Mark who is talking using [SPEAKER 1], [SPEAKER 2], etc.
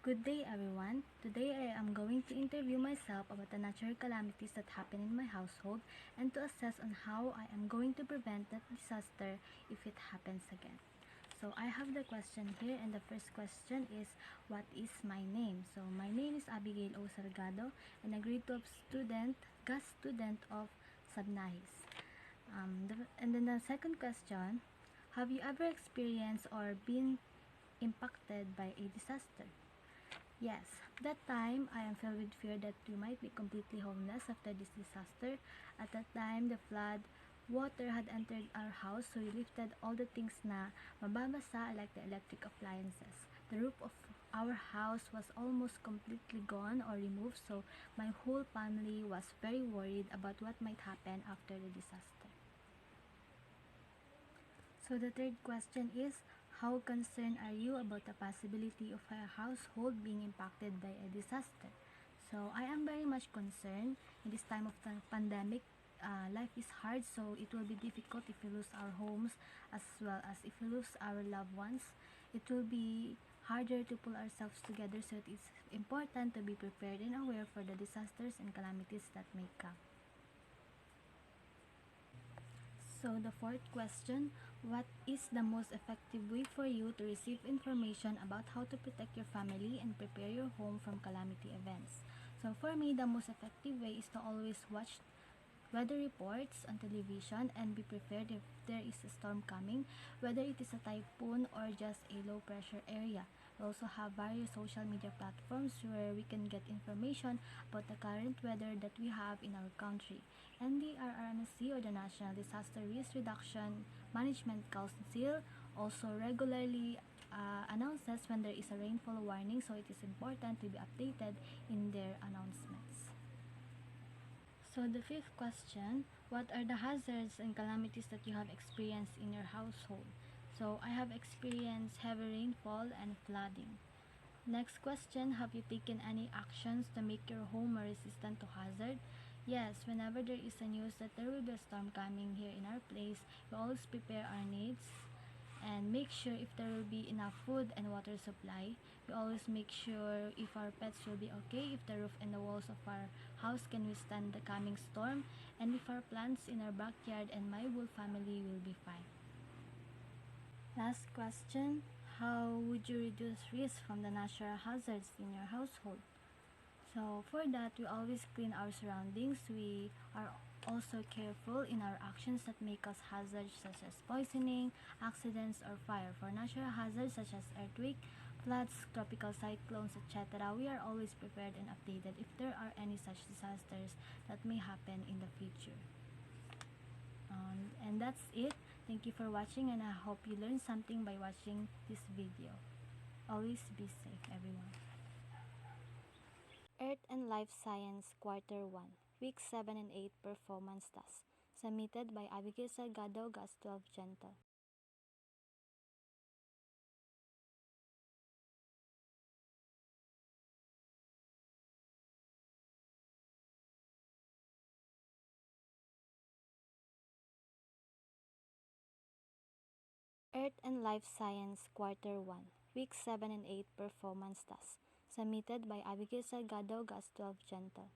[SPEAKER 1] Good day, everyone. Today I am going to interview myself about the natural calamities that happen in my household and to assess on how I am going to prevent that disaster if it happens again. So I have the question here, and the first question is, what is my name? So my name is Abigail O. Salgado, and a grade 12 student, GAS student of Sabnahis. And then the second question, have you ever experienced or been impacted by a disaster? Yes, that time I am filled with fear that we might be completely homeless after this disaster. At that time, the flood water had entered our house, so we lifted all the things na mababasa like the electric appliances. The roof of our house was almost completely gone or removed, so my whole family was very worried about what might happen after the disaster. So the third question is, how concerned are you about the possibility of a household being impacted by a disaster? So I am very much concerned in this time of the pandemic. Life is hard, so it will be difficult if we lose our homes as well as if we lose our loved ones. It will be harder to pull ourselves together, so it is important to be prepared and aware for the disasters and calamities that may come. So the fourth question, what is the most effective way for you to receive information about how to protect your family and prepare your home from calamity events? So for me, the most effective way is to always watch weather reports on television and be prepared if there is a storm coming, whether it is a typhoon or just a low pressure area. We also have various social media platforms where we can get information about the current weather that we have in our country. NDRRMC, or the National Disaster Risk Reduction Management Council, also regularly announces when there is a rainfall warning, so it is important to be updated in their announcements. So the fifth question, what are the hazards and calamities that you have experienced in your household? So I have experienced heavy rainfall and flooding. Next question, have you taken any actions to make your home more resistant to hazard? Yes, whenever there is a news that there will be a storm coming here in our place, we always prepare our needs and make sure if there will be enough food and water supply. We always make sure if our pets will be okay, if the roof and the walls of our house can withstand the coming storm, and if our plants in our backyard and my whole family will be fine. Last question, how would you reduce risk from the natural hazards in your household? So for that, we always clean our surroundings. We are also careful in our actions that may cause hazards such as poisoning, accidents, or fire. For natural hazards such as earthquake, floods, tropical cyclones, etc., we are always prepared and updated if there are any such disasters that may happen in the future. And that's it. Thank you for watching, and I hope you learned something by watching this video. Always be safe, everyone. Earth and Life Science Quarter 1, Week 7 and 8 Performance Task. Submitted by Abigail Salgado, GAS 12 Gentle. Earth and Life Science Quarter 1, Week 7 and 8 Performance Task. Submitted by Abigail Salgado, GAS 12 Gentle.